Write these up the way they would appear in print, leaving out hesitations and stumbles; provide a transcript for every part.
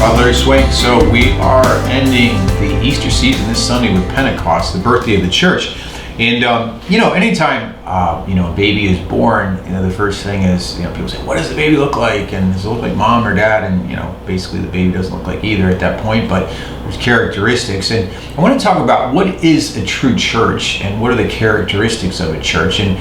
Father Swink. So we are ending the Easter season this Sunday with Pentecost, the birthday of the church. And anytime a baby is born, the first thing is people say, "What does the baby look like?" And does it look like mom or dad? And basically the baby doesn't look like either at that point, but there's characteristics. And I want to talk about what is a true church and what are the characteristics of a church. And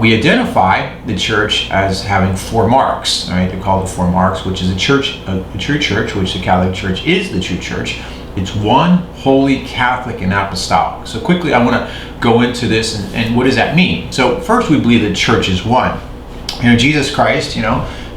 we identify the church as having four marks. All right, they're called the four marks, which is a true church, which the Catholic Church is the true church. It's one, holy, Catholic, and apostolic. So quickly, I want to go into this and what does that mean? So first, we believe the church is one. Jesus Christ,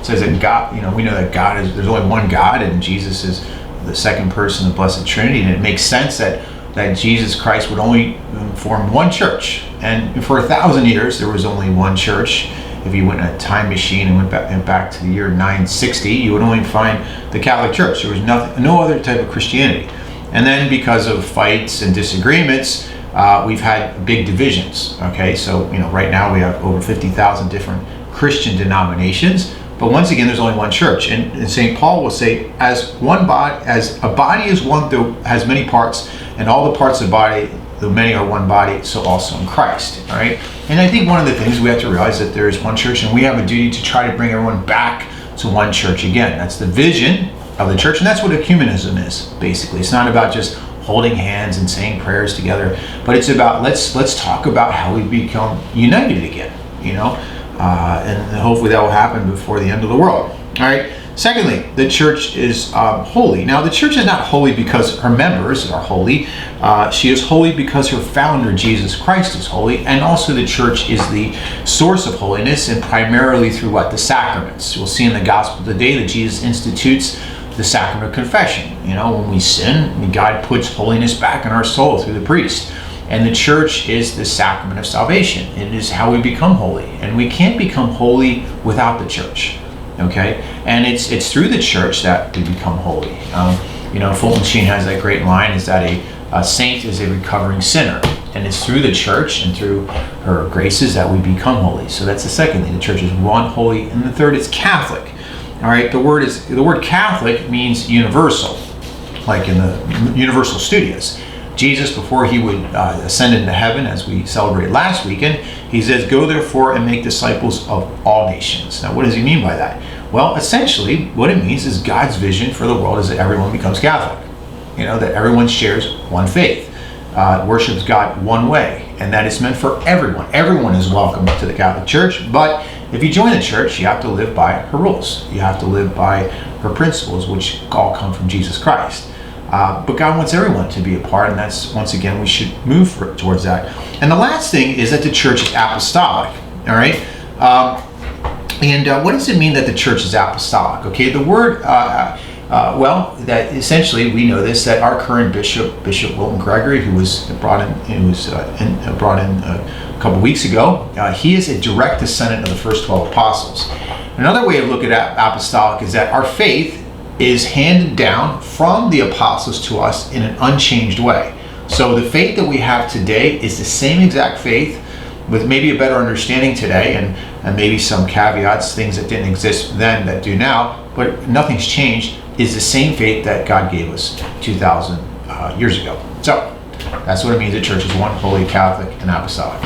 says that God, we know that there's only one God, and Jesus is the second person of the Blessed Trinity, and it makes sense that Jesus Christ would only form one church. And for 1,000 years, there was only one church. If you went in a time machine and went back to the year 960, you would only find the Catholic Church. There was no other type of Christianity. And then because of fights and disagreements, we've had big divisions. Okay, so right now we have over 50,000 different Christian denominations. But once again, there's only one church. And St. Paul will say, as a body is one, though has many parts, and all the parts of the body, though many are one body, so also in Christ. All right. And I think one of the things we have to realize that there is one church, and we have a duty to try to bring everyone back to one church again. That's the vision of the church, and that's what ecumenism is, basically. It's not about just holding hands and saying prayers together, but it's about let's talk about how we become united again, and hopefully that will happen before the end of the world. All right. Secondly, the church is holy. Now, the church is not holy because her members are holy. She is holy because her founder, Jesus Christ, is holy. And also the church is the source of holiness, and primarily through what? The sacraments. We'll see in the gospel today that Jesus institutes the sacrament of confession. When we sin, God puts holiness back in our soul through the priest. And the church is the sacrament of salvation. It is how we become holy. And we can't become holy without the church. Okay, and it's through the church that we become holy. Fulton Sheen has that great line: is that a saint is a recovering sinner, and it's through the church and through her graces that we become holy. So that's the second thing. The church is one, holy, and the third is Catholic. All right, the word Catholic means universal, like in the Universal Studios. Jesus, before he would ascend into heaven, as we celebrated last weekend, he says, "Go therefore and make disciples of all nations." Now, what does he mean by that? Well, essentially, what it means is God's vision for the world is that everyone becomes Catholic. That everyone shares one faith, worships God one way, and that is meant for everyone. Everyone is welcome to the Catholic Church, but if you join the church, you have to live by her rules. You have to live by her principles, which all come from Jesus Christ. But God wants everyone to be a part, and that's, once again, we should move towards that. And the last thing is that the church is apostolic. All right? What does it mean that the church is apostolic? Okay, the word, that essentially we know this, that our current Bishop Wilton Gregory, who was brought in a couple weeks ago, he is a direct descendant of the first 12 apostles. Another way of looking at apostolic is that our faith is handed down from the apostles to us in an unchanged way. So the faith that we have today is the same exact faith, with maybe a better understanding today, and maybe some caveats, things that didn't exist then that do now, but nothing's changed, is the same faith that God gave us 2,000 years ago. So that's what it means. The church is one, holy, Catholic, and apostolic.